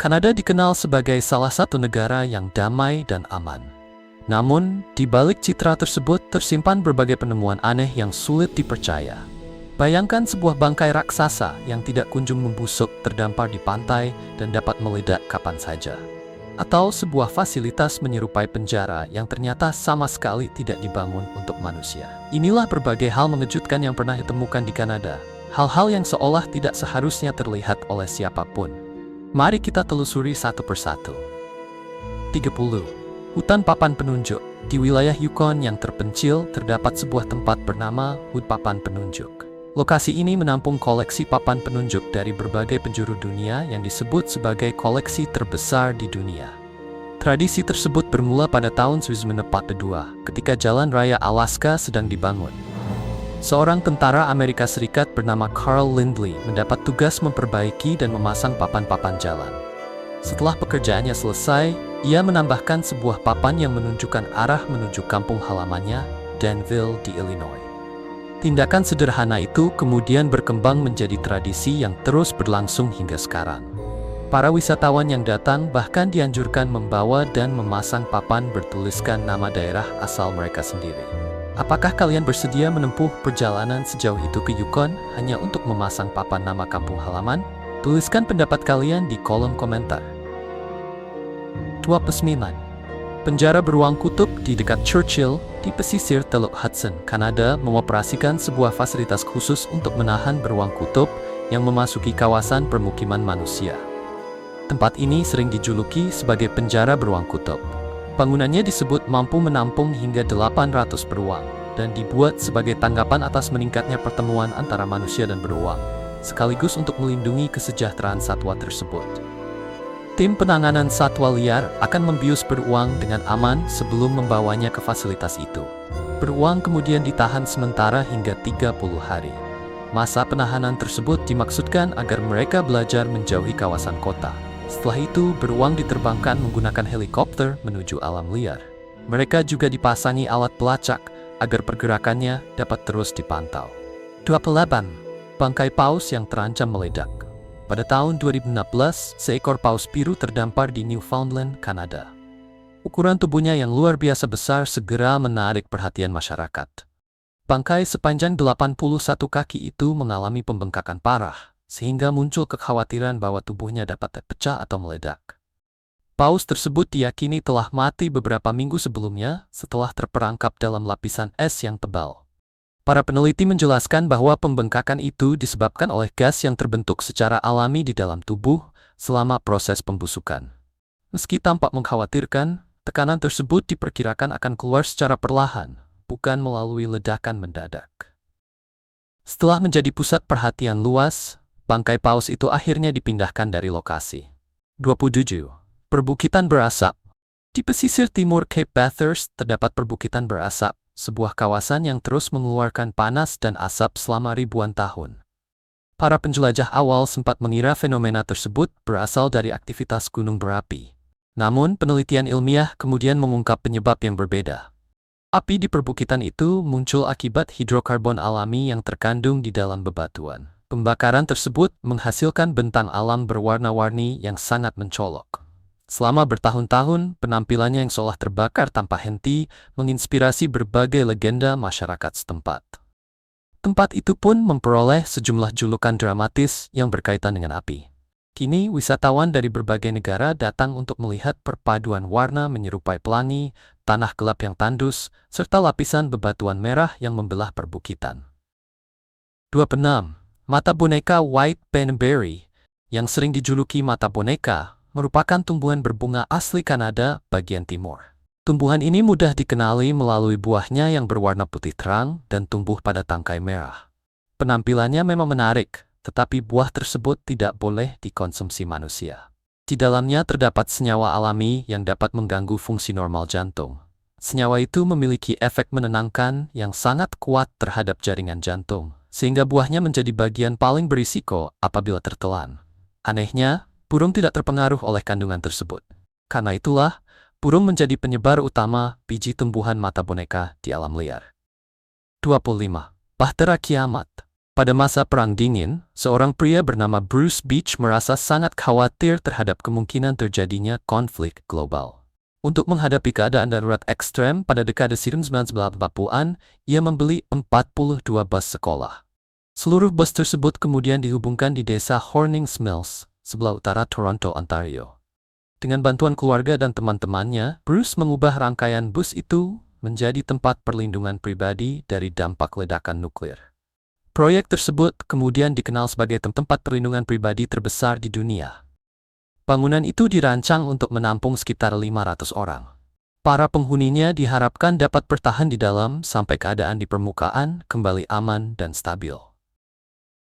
Kanada dikenal sebagai salah satu negara yang damai dan aman. Namun, di balik citra tersebut tersimpan berbagai penemuan aneh yang sulit dipercaya. Bayangkan sebuah bangkai raksasa yang tidak kunjung membusuk terdampar di pantai dan dapat meledak kapan saja. Atau sebuah fasilitas menyerupai penjara yang ternyata sama sekali tidak dibangun untuk manusia. Inilah berbagai hal mengejutkan yang pernah ditemukan di Kanada. Hal-hal yang seolah tidak seharusnya terlihat oleh siapapun. Mari kita telusuri satu persatu. 30. Hutan Papan Penunjuk. Di wilayah Yukon yang terpencil terdapat sebuah tempat bernama Hut Papan Penunjuk. Lokasi ini menampung koleksi papan penunjuk dari berbagai penjuru dunia yang disebut sebagai koleksi terbesar di dunia. Tradisi tersebut bermula pada tahun 1942 ketika Jalan Raya Alaska sedang dibangun. Seorang tentara Amerika Serikat bernama Carl Lindley mendapat tugas memperbaiki dan memasang papan-papan jalan. Setelah pekerjaannya selesai, ia menambahkan sebuah papan yang menunjukkan arah menuju kampung halamannya, Danville di Illinois. Tindakan sederhana itu kemudian berkembang menjadi tradisi yang terus berlangsung hingga sekarang. Para wisatawan yang datang bahkan dianjurkan membawa dan memasang papan bertuliskan nama daerah asal mereka sendiri. Apakah kalian bersedia menempuh perjalanan sejauh itu ke Yukon hanya untuk memasang papan nama kampung halaman? Tuliskan pendapat kalian di kolom komentar. 29. Penjara beruang kutub di dekat Churchill di pesisir Teluk Hudson, Kanada mengoperasikan sebuah fasilitas khusus untuk menahan beruang kutub yang memasuki kawasan permukiman manusia. Tempat ini sering dijuluki sebagai penjara beruang kutub. Bangunannya disebut mampu menampung hingga 800 beruang dan dibuat sebagai tanggapan atas meningkatnya pertemuan antara manusia dan beruang, sekaligus untuk melindungi kesejahteraan satwa tersebut. Tim penanganan satwa liar akan membius beruang dengan aman sebelum membawanya ke fasilitas itu. Beruang kemudian ditahan sementara hingga 30 hari. Masa penahanan tersebut dimaksudkan agar mereka belajar menjauhi kawasan kota. Setelah itu, beruang diterbangkan menggunakan helikopter menuju alam liar. Mereka juga dipasangi alat pelacak agar pergerakannya dapat terus dipantau. 28. Bangkai paus yang terancam meledak. Pada tahun 2016, seekor paus biru terdampar di Newfoundland, Kanada. Ukuran tubuhnya yang luar biasa besar segera menarik perhatian masyarakat. Bangkai sepanjang 81 kaki itu mengalami pembengkakan parah, sehingga muncul kekhawatiran bahwa tubuhnya dapat pecah atau meledak. Paus tersebut diyakini telah mati beberapa minggu sebelumnya setelah terperangkap dalam lapisan es yang tebal. Para peneliti menjelaskan bahwa pembengkakan itu disebabkan oleh gas yang terbentuk secara alami di dalam tubuh selama proses pembusukan. Meski tampak mengkhawatirkan, tekanan tersebut diperkirakan akan keluar secara perlahan, bukan melalui ledakan mendadak. Setelah menjadi pusat perhatian luas, bangkai paus itu akhirnya dipindahkan dari lokasi. 27. Perbukitan berasap. Di pesisir timur Cape Bathurst terdapat perbukitan berasap, sebuah kawasan yang terus mengeluarkan panas dan asap selama ribuan tahun. Para penjelajah awal sempat mengira fenomena tersebut berasal dari aktivitas gunung berapi. Namun, penelitian ilmiah kemudian mengungkap penyebab yang berbeda. Api di perbukitan itu muncul akibat hidrokarbon alami yang terkandung di dalam bebatuan. Pembakaran tersebut menghasilkan bentang alam berwarna-warni yang sangat mencolok. Selama bertahun-tahun, penampilannya yang seolah terbakar tanpa henti menginspirasi berbagai legenda masyarakat setempat. Tempat itu pun memperoleh sejumlah julukan dramatis yang berkaitan dengan api. Kini, wisatawan dari berbagai negara datang untuk melihat perpaduan warna menyerupai pelangi, tanah gelap yang tandus, serta lapisan bebatuan merah yang membelah perbukitan. 26. Mata boneka White Penberry, yang sering dijuluki mata boneka, merupakan tumbuhan berbunga asli Kanada bagian timur. Tumbuhan ini mudah dikenali melalui buahnya yang berwarna putih terang dan tumbuh pada tangkai merah. Penampilannya memang menarik, tetapi buah tersebut tidak boleh dikonsumsi manusia. Di dalamnya terdapat senyawa alami yang dapat mengganggu fungsi normal jantung. Senyawa itu memiliki efek menenangkan yang sangat kuat terhadap jaringan jantung, sehingga buahnya menjadi bagian paling berisiko apabila tertelan. Anehnya, burung tidak terpengaruh oleh kandungan tersebut. Karena itulah, burung menjadi penyebar utama biji tumbuhan mata boneka di alam liar. 25. Bahtera Kiamat. Pada masa Perang Dingin, seorang pria bernama Bruce Beach merasa sangat khawatir terhadap kemungkinan terjadinya konflik global. Untuk menghadapi keadaan darurat ekstrem pada dekade 1980-an, ia membeli 42 bus sekolah. Seluruh bus tersebut kemudian dihubungkan di desa Hornings Mills, sebelah utara Toronto, Ontario. Dengan bantuan keluarga dan teman-temannya, Bruce mengubah rangkaian bus itu menjadi tempat perlindungan pribadi dari dampak ledakan nuklir. Proyek tersebut kemudian dikenal sebagai tempat perlindungan pribadi terbesar di dunia. Bangunan itu dirancang untuk menampung sekitar 500 orang. Para penghuninya diharapkan dapat bertahan di dalam sampai keadaan di permukaan kembali aman dan stabil.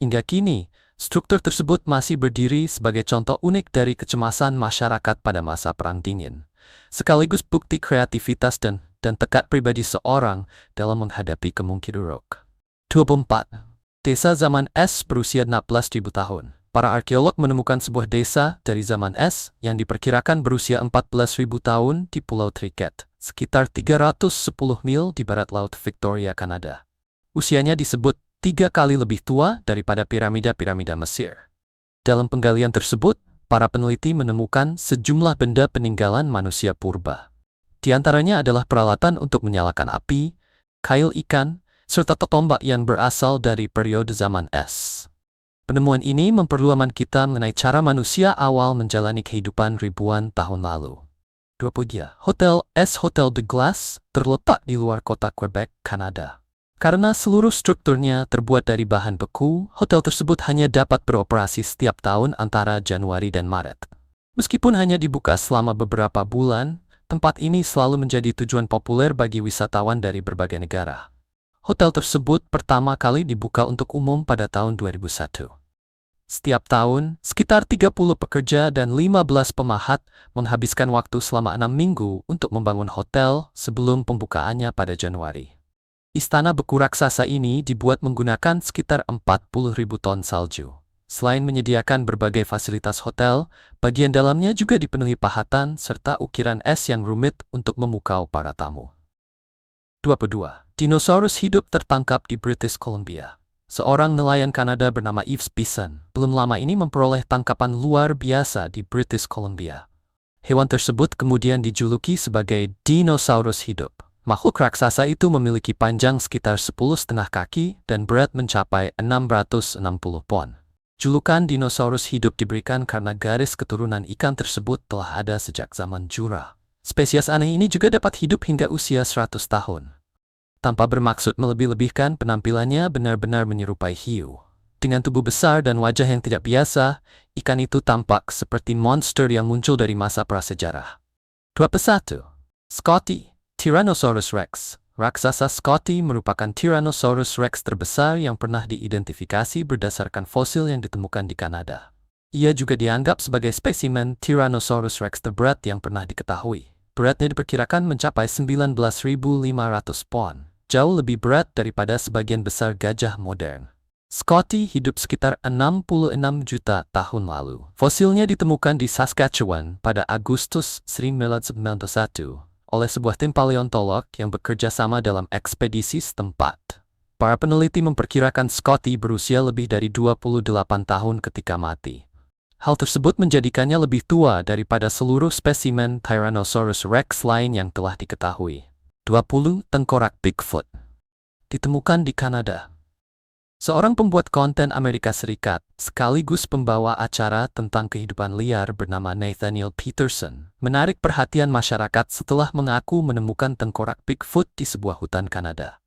Hingga kini, struktur tersebut masih berdiri sebagai contoh unik dari kecemasan masyarakat pada masa Perang Dingin, sekaligus bukti kreativitas dan tekad pribadi seorang dalam menghadapi kemungkinan buruk. 24. Desa zaman es berusia 16.000 tahun. Para arkeolog menemukan sebuah desa dari zaman es yang diperkirakan berusia 14.000 tahun di Pulau Triquet, sekitar 310 mil di barat laut Victoria, Kanada. Usianya disebut 3 kali lebih tua daripada piramida-piramida Mesir. Dalam penggalian tersebut, para peneliti menemukan sejumlah benda peninggalan manusia purba. Di antaranya adalah peralatan untuk menyalakan api, kail ikan, serta tombak yang berasal dari periode zaman es. Penemuan ini memperluas kita mengenai cara manusia awal menjalani kehidupan ribuan tahun lalu. 23. Hotel de Glace terletak di luar kota Quebec, Kanada. Karena seluruh strukturnya terbuat dari bahan beku, hotel tersebut hanya dapat beroperasi setiap tahun antara Januari dan Maret. Meskipun hanya dibuka selama beberapa bulan, tempat ini selalu menjadi tujuan populer bagi wisatawan dari berbagai negara. Hotel tersebut pertama kali dibuka untuk umum pada tahun 2001. Setiap tahun, sekitar 30 pekerja dan 15 pemahat menghabiskan waktu selama 6 minggu untuk membangun hotel sebelum pembukaannya pada Januari. Istana beku raksasa ini dibuat menggunakan sekitar 40.000 ton salju. Selain menyediakan berbagai fasilitas hotel, bagian dalamnya juga dipenuhi pahatan serta ukiran es yang rumit untuk memukau para tamu. 22. Dinosaurus hidup tertangkap di British Columbia. Seorang nelayan Kanada bernama Yves Bison belum lama ini memperoleh tangkapan luar biasa di British Columbia. Hewan tersebut kemudian dijuluki sebagai dinosaurus hidup. Makhluk raksasa itu memiliki panjang sekitar 10,5 kaki dan berat mencapai 660 pon. Julukan dinosaurus hidup diberikan karena garis keturunan ikan tersebut telah ada sejak zaman Jura. Spesies aneh ini juga dapat hidup hingga usia 100 tahun. Tanpa bermaksud melebih-lebihkan, penampilannya benar-benar menyerupai hiu. Dengan tubuh besar dan wajah yang tidak biasa, ikan itu tampak seperti monster yang muncul dari masa prasejarah. 21. Scotty, Tyrannosaurus Rex. Raksasa Scotty merupakan Tyrannosaurus Rex terbesar yang pernah diidentifikasi berdasarkan fosil yang ditemukan di Kanada. Ia juga dianggap sebagai spesimen Tyrannosaurus Rex terberat yang pernah diketahui. Beratnya diperkirakan mencapai 19.500 pon, jauh lebih berat daripada sebagian besar gajah modern. Scotty hidup sekitar 66 juta tahun lalu. Fosilnya ditemukan di Saskatchewan pada Agustus 1991 oleh sebuah tim paleontolog yang bekerja sama dalam ekspedisi setempat. Para peneliti memperkirakan Scotty berusia lebih dari 28 tahun ketika mati. Hal tersebut menjadikannya lebih tua daripada seluruh spesimen Tyrannosaurus Rex lain yang telah diketahui. 20. Tengkorak Bigfoot ditemukan di Kanada. Seorang pembuat konten Amerika Serikat, sekaligus pembawa acara tentang kehidupan liar bernama Nathaniel Peterson, menarik perhatian masyarakat setelah mengaku menemukan tengkorak Bigfoot di sebuah hutan Kanada.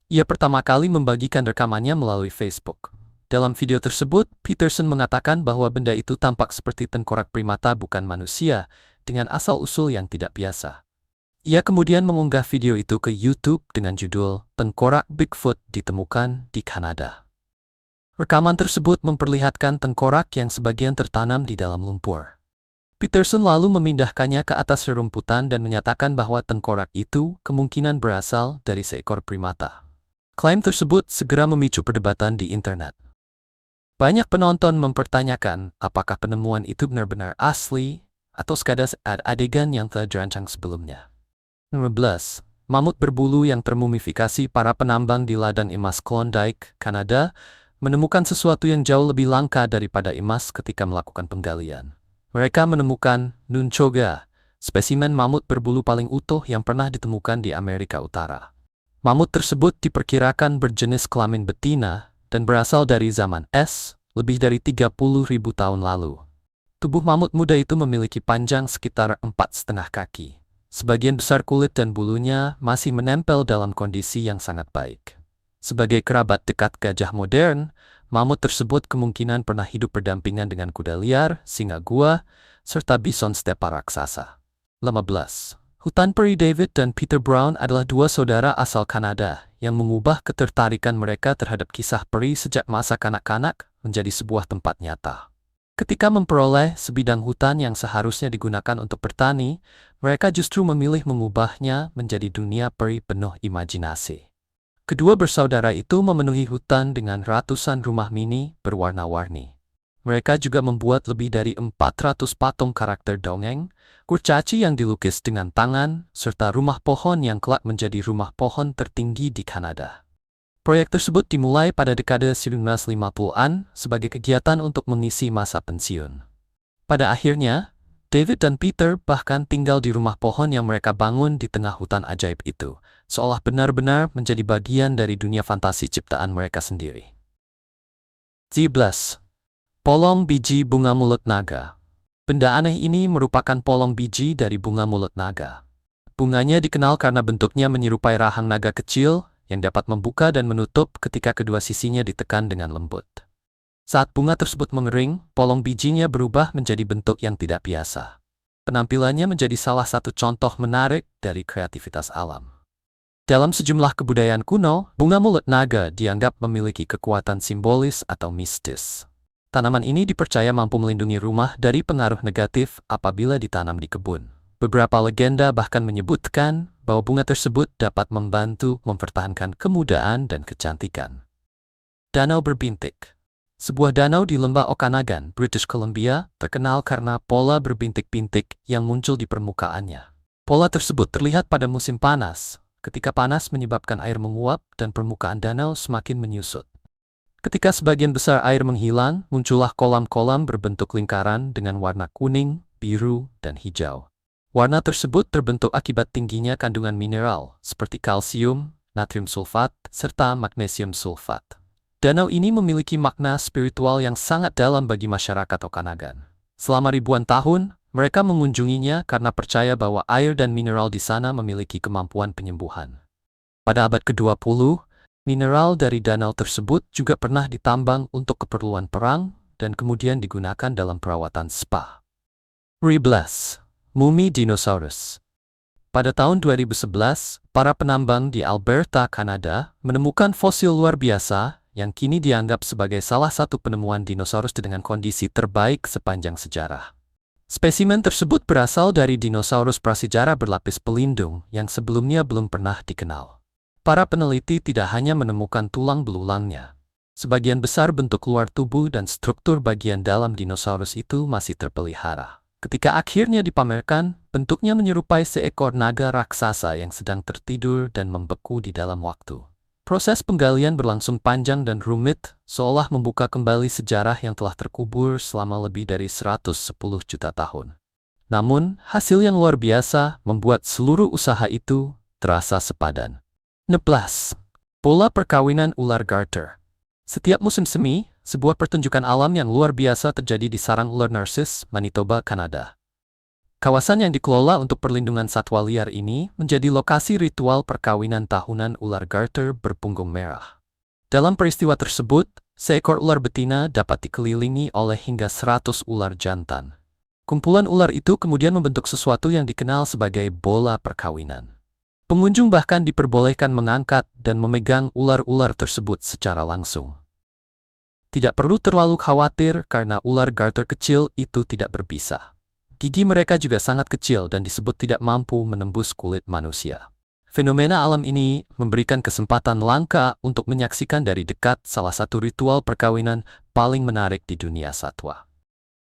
Ia pertama kali membagikan rekamannya melalui Facebook. Dalam video tersebut, Peterson mengatakan bahwa benda itu tampak seperti tengkorak primata bukan manusia, dengan asal-usul yang tidak biasa. Ia kemudian mengunggah video itu ke YouTube dengan judul "Tengkorak Bigfoot ditemukan di Kanada". Rekaman tersebut memperlihatkan tengkorak yang sebagian tertanam di dalam lumpur. Peterson lalu memindahkannya ke atas rerumputan dan menyatakan bahwa tengkorak itu kemungkinan berasal dari seekor primata. Klaim tersebut segera memicu perdebatan di internet. Banyak penonton mempertanyakan apakah penemuan itu benar-benar asli atau sekadar adegan yang telah dirancang sebelumnya. 15. Mamut berbulu yang termumifikasi. Para penambang di ladang emas Klondike, Kanada, menemukan sesuatu yang jauh lebih langka daripada emas ketika melakukan penggalian. Mereka menemukan nunchoga, spesimen mamut berbulu paling utuh yang pernah ditemukan di Amerika Utara. Mamut tersebut diperkirakan berjenis kelamin betina dan berasal dari zaman es, lebih dari 30.000 tahun lalu. Tubuh mamut muda itu memiliki panjang sekitar 4,5 kaki. Sebagian besar kulit dan bulunya masih menempel dalam kondisi yang sangat baik. Sebagai kerabat dekat gajah modern, mamut tersebut kemungkinan pernah hidup berdampingan dengan kuda liar, singa gua, serta bison stepa raksasa. 15. Hutan peri. David dan Peter Brown adalah dua saudara asal Kanada yang mengubah ketertarikan mereka terhadap kisah peri sejak masa kanak-kanak menjadi sebuah tempat nyata. Ketika memperoleh sebidang hutan yang seharusnya digunakan untuk bertani, mereka justru memilih mengubahnya menjadi dunia peri penuh imajinasi. Kedua bersaudara itu memenuhi hutan dengan ratusan rumah mini berwarna-warni. Mereka juga membuat lebih dari 400 patung karakter dongeng, kurcaci yang dilukis dengan tangan, serta rumah pohon yang kelak menjadi rumah pohon tertinggi di Kanada. Proyek tersebut dimulai pada dekade 1950-an sebagai kegiatan untuk mengisi masa pensiun. Pada akhirnya, David dan Peter bahkan tinggal di rumah pohon yang mereka bangun di tengah hutan ajaib itu, seolah benar-benar menjadi bagian dari dunia fantasi ciptaan mereka sendiri. 11. Polong biji bunga mulut naga. Benda aneh ini merupakan polong biji dari bunga mulut naga. Bunganya dikenal karena bentuknya menyerupai rahang naga kecil yang dapat membuka dan menutup ketika kedua sisinya ditekan dengan lembut. Saat bunga tersebut mengering, polong bijinya berubah menjadi bentuk yang tidak biasa. Penampilannya menjadi salah satu contoh menarik dari kreativitas alam. Dalam sejumlah kebudayaan kuno, bunga mulut naga dianggap memiliki kekuatan simbolis atau mistis. Tanaman ini dipercaya mampu melindungi rumah dari pengaruh negatif apabila ditanam di kebun. Beberapa legenda bahkan menyebutkan bahwa bunga tersebut dapat membantu mempertahankan kemudaan dan kecantikan. Danau berbintik. Sebuah danau di lembah Okanagan, British Columbia, terkenal karena pola berbintik-bintik yang muncul di permukaannya. Pola tersebut terlihat pada musim panas, ketika panas menyebabkan air menguap dan permukaan danau semakin menyusut. Ketika sebagian besar air menghilang, muncullah kolam-kolam berbentuk lingkaran dengan warna kuning, biru, dan hijau. Warna tersebut terbentuk akibat tingginya kandungan mineral, seperti kalsium, natrium sulfat, serta magnesium sulfat. Danau ini memiliki makna spiritual yang sangat dalam bagi masyarakat Okanagan. Selama ribuan tahun, mereka mengunjunginya karena percaya bahwa air dan mineral di sana memiliki kemampuan penyembuhan. Pada abad ke-20, mineral dari danau tersebut juga pernah ditambang untuk keperluan perang dan kemudian digunakan dalam perawatan spa. 12. Mumi dinosaurus. Pada tahun 2011, para penambang di Alberta, Kanada, menemukan fosil luar biasa yang kini dianggap sebagai salah satu penemuan dinosaurus dengan kondisi terbaik sepanjang sejarah. Spesimen tersebut berasal dari dinosaurus prasejarah berlapis pelindung yang sebelumnya belum pernah dikenal. Para peneliti tidak hanya menemukan tulang belulangnya. Sebagian besar bentuk luar tubuh dan struktur bagian dalam dinosaurus itu masih terpelihara. Ketika akhirnya dipamerkan, bentuknya menyerupai seekor naga raksasa yang sedang tertidur dan membeku di dalam waktu. Proses penggalian berlangsung panjang dan rumit, seolah membuka kembali sejarah yang telah terkubur selama lebih dari 110 juta tahun. Namun, hasil yang luar biasa membuat seluruh usaha itu terasa sepadan. 16. Pola perkawinan ular garter. Setiap musim semi, sebuah pertunjukan alam yang luar biasa terjadi di sarang ular Narcissus, Manitoba, Kanada. Kawasan yang dikelola untuk perlindungan satwa liar ini menjadi lokasi ritual perkawinan tahunan ular garter berpunggung merah. Dalam peristiwa tersebut, seekor ular betina dapat dikelilingi oleh hingga 100 ular jantan. Kumpulan ular itu kemudian membentuk sesuatu yang dikenal sebagai bola perkawinan. Pengunjung bahkan diperbolehkan mengangkat dan memegang ular-ular tersebut secara langsung. Tidak perlu terlalu khawatir karena ular garter kecil itu tidak berbisa. Gigi mereka juga sangat kecil dan disebut tidak mampu menembus kulit manusia. Fenomena alam ini memberikan kesempatan langka untuk menyaksikan dari dekat salah satu ritual perkawinan paling menarik di dunia satwa.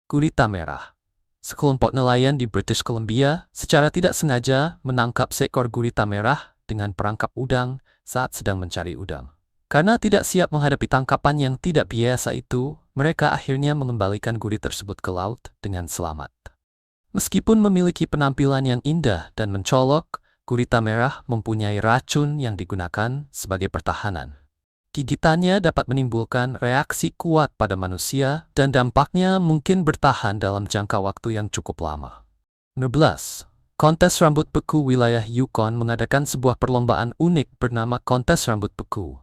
Gurita merah. Sekelompok nelayan di British Columbia secara tidak sengaja menangkap seekor gurita merah dengan perangkap udang saat sedang mencari udang. Karena tidak siap menghadapi tangkapan yang tidak biasa itu, mereka akhirnya mengembalikan gurit tersebut ke laut dengan selamat. Meskipun memiliki penampilan yang indah dan mencolok, gurita merah mempunyai racun yang digunakan sebagai pertahanan. Gigitannya dapat menimbulkan reaksi kuat pada manusia dan dampaknya mungkin bertahan dalam jangka waktu yang cukup lama. 12. Kontes Rambut Beku Wilayah Yukon mengadakan sebuah perlombaan unik bernama Kontes Rambut Beku.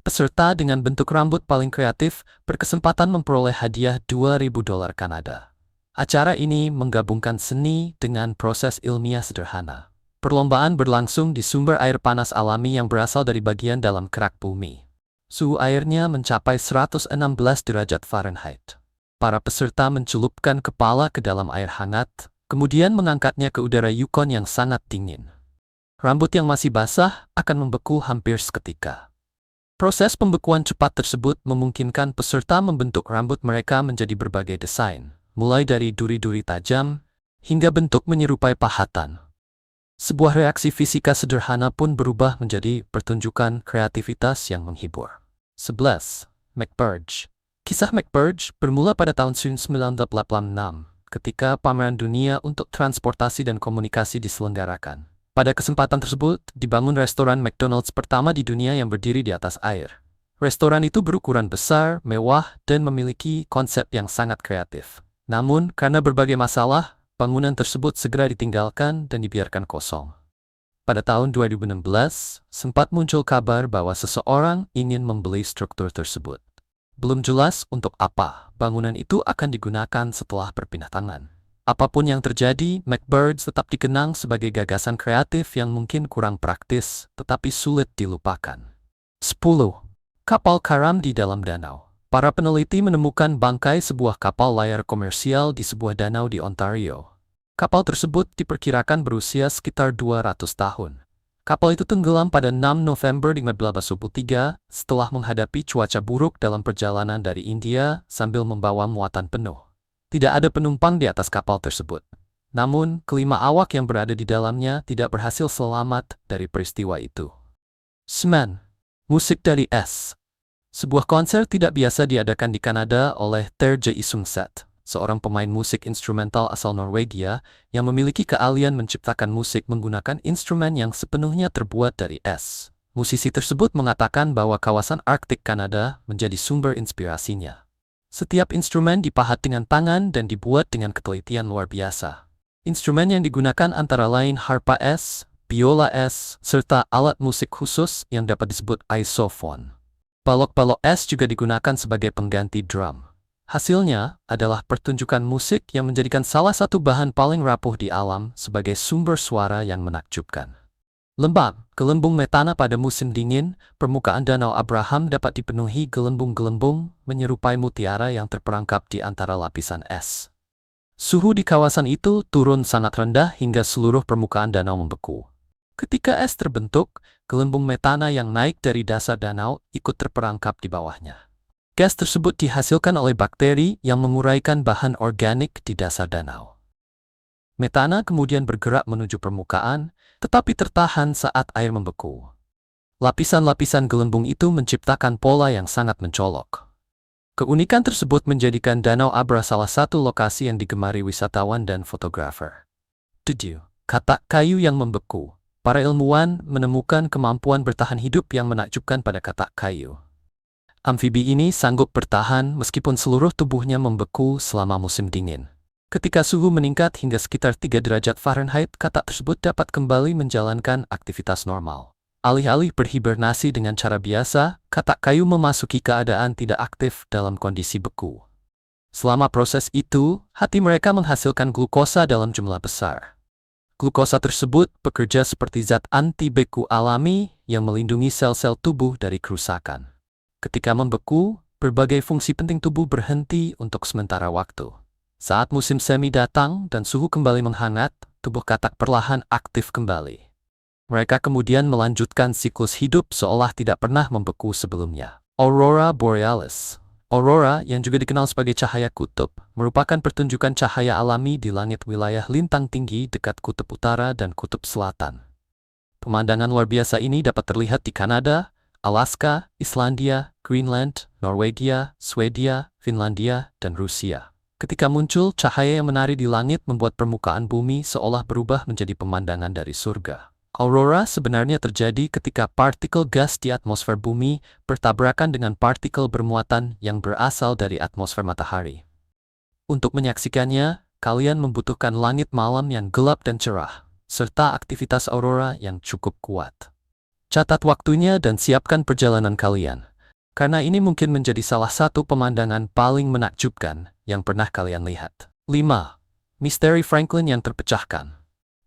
Peserta dengan bentuk rambut paling kreatif berkesempatan memperoleh hadiah $2.000 Kanada. Acara ini menggabungkan seni dengan proses ilmiah sederhana. Perlombaan berlangsung di sumber air panas alami yang berasal dari bagian dalam kerak bumi. Suhu airnya mencapai 116 derajat Fahrenheit. Para peserta mencelupkan kepala ke dalam air hangat, kemudian mengangkatnya ke udara Yukon yang sangat dingin. Rambut yang masih basah akan membeku hampir seketika. Proses pembekuan cepat tersebut memungkinkan peserta membentuk rambut mereka menjadi berbagai desain, mulai dari duri-duri tajam hingga bentuk menyerupai pahatan. Sebuah reaksi fisika sederhana pun berubah menjadi pertunjukan kreativitas yang menghibur. 11. McPurge. Kisah McPurge bermula pada tahun 1986 ketika pameran dunia untuk transportasi dan komunikasi diselenggarakan. Pada kesempatan tersebut, dibangun restoran McDonald's pertama di dunia yang berdiri di atas air. Restoran itu berukuran besar, mewah, dan memiliki konsep yang sangat kreatif. Namun, karena berbagai masalah, bangunan tersebut segera ditinggalkan dan dibiarkan kosong. Pada tahun 2016, sempat muncul kabar bahwa seseorang ingin membeli struktur tersebut. Belum jelas untuk apa bangunan itu akan digunakan setelah berpindah tangan. Apapun yang terjadi, McPurge tetap dikenang sebagai gagasan kreatif yang mungkin kurang praktis, tetapi sulit dilupakan. 10. Kapal karam di dalam danau. Para peneliti menemukan bangkai sebuah kapal layar komersial di sebuah danau di Ontario. Kapal tersebut diperkirakan berusia sekitar 200 tahun. Kapal itu tenggelam pada 6 November 1923 setelah menghadapi cuaca buruk dalam perjalanan dari India sambil membawa muatan penuh. Tidak ada penumpang di atas kapal tersebut. Namun, kelima awak yang berada di dalamnya tidak berhasil selamat dari peristiwa itu. 9. Musik dari es. Sebuah konser tidak biasa diadakan di Kanada oleh Terje Isungset, seorang pemain musik instrumental asal Norwegia yang memiliki keahlian menciptakan musik menggunakan instrumen yang sepenuhnya terbuat dari es. Musisi tersebut mengatakan bahwa kawasan Arktik Kanada menjadi sumber inspirasinya. Setiap instrumen dipahat dengan tangan dan dibuat dengan ketelitian luar biasa. Instrumen yang digunakan antara lain harpa es, biola es, serta alat musik khusus yang dapat disebut isophone. Balok-balok es juga digunakan sebagai pengganti drum. Hasilnya adalah pertunjukan musik yang menjadikan salah satu bahan paling rapuh di alam sebagai sumber suara yang menakjubkan. Lembab, gelembung metana pada musim dingin, permukaan Danau Abraham dapat dipenuhi gelembung-gelembung menyerupai mutiara yang terperangkap di antara lapisan es. Suhu di kawasan itu turun sangat rendah hingga seluruh permukaan danau membeku. Ketika es terbentuk, gelembung metana yang naik dari dasar danau ikut terperangkap di bawahnya. Gas tersebut dihasilkan oleh bakteri yang menguraikan bahan organik di dasar danau. Metana kemudian bergerak menuju permukaan, tetapi tertahan saat air membeku. Lapisan-lapisan gelembung itu menciptakan pola yang sangat mencolok. Keunikan tersebut menjadikan Danau Abra salah satu lokasi yang digemari wisatawan dan fotografer. 7. Katak kayu yang membeku. Para ilmuwan menemukan kemampuan bertahan hidup yang menakjubkan pada katak kayu. Amfibi ini sanggup bertahan meskipun seluruh tubuhnya membeku selama musim dingin. Ketika suhu meningkat hingga sekitar 3 derajat Fahrenheit, katak tersebut dapat kembali menjalankan aktivitas normal. Alih-alih berhibernasi dengan cara biasa, katak kayu memasuki keadaan tidak aktif dalam kondisi beku. Selama proses itu, hati mereka menghasilkan glukosa dalam jumlah besar. Glukosa tersebut bekerja seperti zat anti-beku alami yang melindungi sel-sel tubuh dari kerusakan. Ketika membeku, berbagai fungsi penting tubuh berhenti untuk sementara waktu. Saat musim semi datang dan suhu kembali menghangat, tubuh katak perlahan aktif kembali. Mereka kemudian melanjutkan siklus hidup seolah tidak pernah membeku sebelumnya. Aurora Borealis. Aurora, yang juga dikenal sebagai cahaya kutub, merupakan pertunjukan cahaya alami di langit wilayah lintang tinggi dekat kutub utara dan kutub selatan. Pemandangan luar biasa ini dapat terlihat di Kanada, Alaska, Islandia, Greenland, Norwegia, Swedia, Finlandia, dan Rusia. Ketika muncul, cahaya yang menari di langit membuat permukaan bumi seolah berubah menjadi pemandangan dari surga. Aurora sebenarnya terjadi ketika partikel gas di atmosfer bumi bertabrakan dengan partikel bermuatan yang berasal dari atmosfer matahari. Untuk menyaksikannya, kalian membutuhkan langit malam yang gelap dan cerah, serta aktivitas aurora yang cukup kuat. Catat waktunya dan siapkan perjalanan kalian, karena ini mungkin menjadi salah satu pemandangan paling menakjubkan yang pernah kalian lihat. 5. Misteri Franklin yang terpecahkan.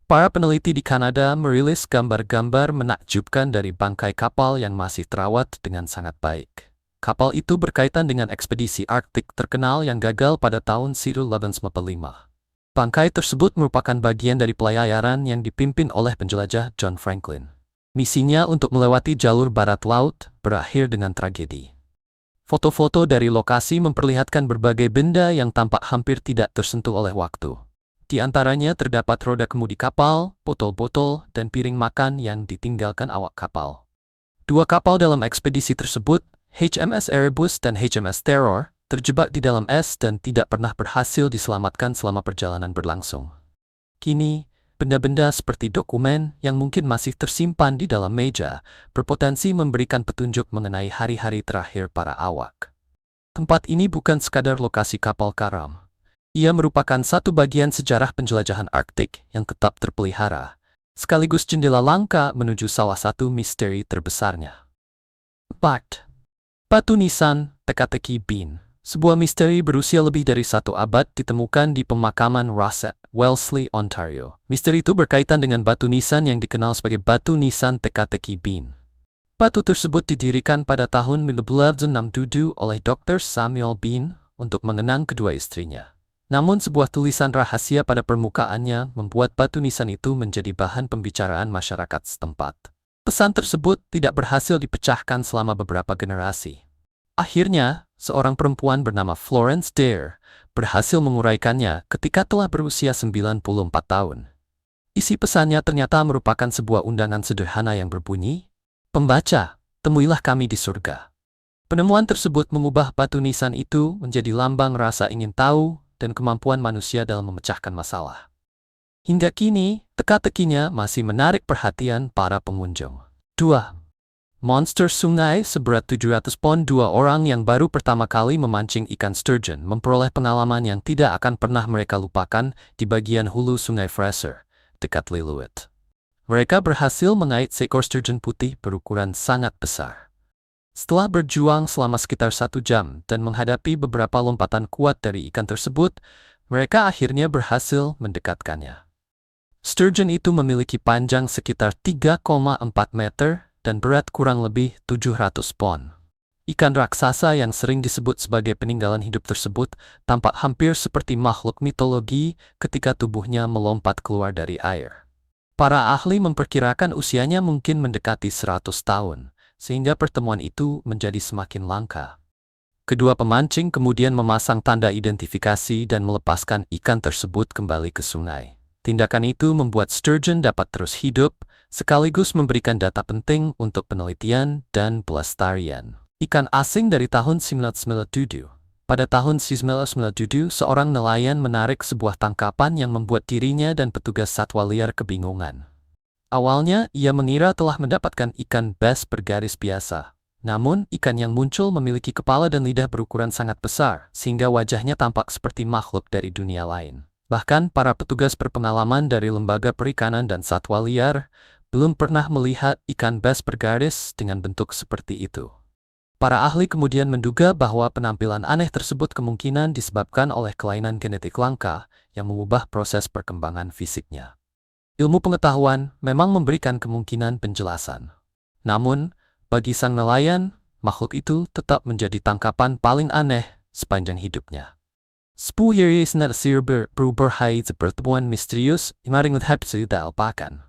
Para peneliti di Kanada merilis gambar-gambar menakjubkan dari bangkai kapal yang masih terawat dengan sangat baik. Kapal itu berkaitan dengan ekspedisi Arktik terkenal yang gagal pada tahun 1845. Bangkai tersebut merupakan bagian dari pelayaran yang dipimpin oleh penjelajah John Franklin. Misinya untuk melewati jalur barat laut berakhir dengan tragedi. Foto-foto dari lokasi memperlihatkan berbagai benda yang tampak hampir tidak tersentuh oleh waktu. Di antaranya terdapat roda kemudi kapal, botol-botol, dan piring makan yang ditinggalkan awak kapal. Dua kapal dalam ekspedisi tersebut, HMS Erebus dan HMS Terror, terjebak di dalam es dan tidak pernah berhasil diselamatkan selama perjalanan berlangsung. Kini, benda-benda seperti dokumen yang mungkin masih tersimpan di dalam meja berpotensi memberikan petunjuk mengenai hari-hari terakhir para awak. Tempat ini bukan sekadar lokasi kapal karam. Ia merupakan satu bagian sejarah penjelajahan Arktik yang tetap terpelihara, sekaligus jendela langka menuju salah satu misteri terbesarnya. 4. Batu nisan teka-teki Bean. Sebuah misteri berusia lebih dari 1 abad ditemukan di pemakaman Rossett, Wellesley, Ontario. Misteri itu berkaitan dengan batu nisan yang dikenal sebagai batu nisan teka-teki Bean. Batu tersebut didirikan pada tahun 1867 oleh Dr. Samuel Bean untuk mengenang kedua istrinya. Namun sebuah tulisan rahasia pada permukaannya membuat batu nisan itu menjadi bahan pembicaraan masyarakat setempat. Pesan tersebut tidak berhasil dipecahkan selama beberapa generasi. Akhirnya, seorang perempuan bernama Florence Dare berhasil menguraikannya ketika telah berusia 94 tahun. Isi pesannya ternyata merupakan sebuah undangan sederhana yang berbunyi, "Pembaca, temuilah kami di surga." Penemuan tersebut mengubah batu nisan itu menjadi lambang rasa ingin tahu dan kemampuan manusia dalam memecahkan masalah. Hingga kini, teka-tekinya masih menarik perhatian para pengunjung. 2. Monster sungai seberat 700 pon. 2 orang yang baru pertama kali memancing ikan sturgeon memperoleh pengalaman yang tidak akan pernah mereka lupakan di bagian hulu sungai Fraser, dekat Lillooet. Mereka berhasil mengait seekor sturgeon putih berukuran sangat besar. Setelah berjuang selama sekitar 1 jam dan menghadapi beberapa lompatan kuat dari ikan tersebut, mereka akhirnya berhasil mendekatkannya. Sturgeon itu memiliki panjang sekitar 3,4 meter dan berat kurang lebih 700 pon. Ikan raksasa yang sering disebut sebagai peninggalan hidup tersebut tampak hampir seperti makhluk mitologi ketika tubuhnya melompat keluar dari air. Para ahli memperkirakan usianya mungkin mendekati 100 tahun, sehingga pertemuan itu menjadi semakin langka. Kedua pemancing kemudian memasang tanda identifikasi dan melepaskan ikan tersebut kembali ke sungai. Tindakan itu membuat sturgeon dapat terus hidup, sekaligus memberikan data penting untuk penelitian dan pelestarian. Ikan asing dari tahun 1997. Pada tahun 1997, seorang nelayan menarik sebuah tangkapan yang membuat dirinya dan petugas satwa liar kebingungan. Awalnya, ia mengira telah mendapatkan ikan bass bergaris biasa. Namun, ikan yang muncul memiliki kepala dan lidah berukuran sangat besar, sehingga wajahnya tampak seperti makhluk dari dunia lain. Bahkan, para petugas berpengalaman dari Lembaga Perikanan dan Satwa Liar belum pernah melihat ikan bass bergaris dengan bentuk seperti itu. Para ahli kemudian menduga bahwa penampilan aneh tersebut kemungkinan disebabkan oleh kelainan genetik langka yang mengubah proses perkembangan fisiknya. Ilmu pengetahuan memang memberikan kemungkinan penjelasan. Namun, bagi sang nelayan, makhluk itu tetap menjadi tangkapan paling aneh sepanjang hidupnya. 10 years na berubah pertemuan misterius imaring hepsi dalpakan.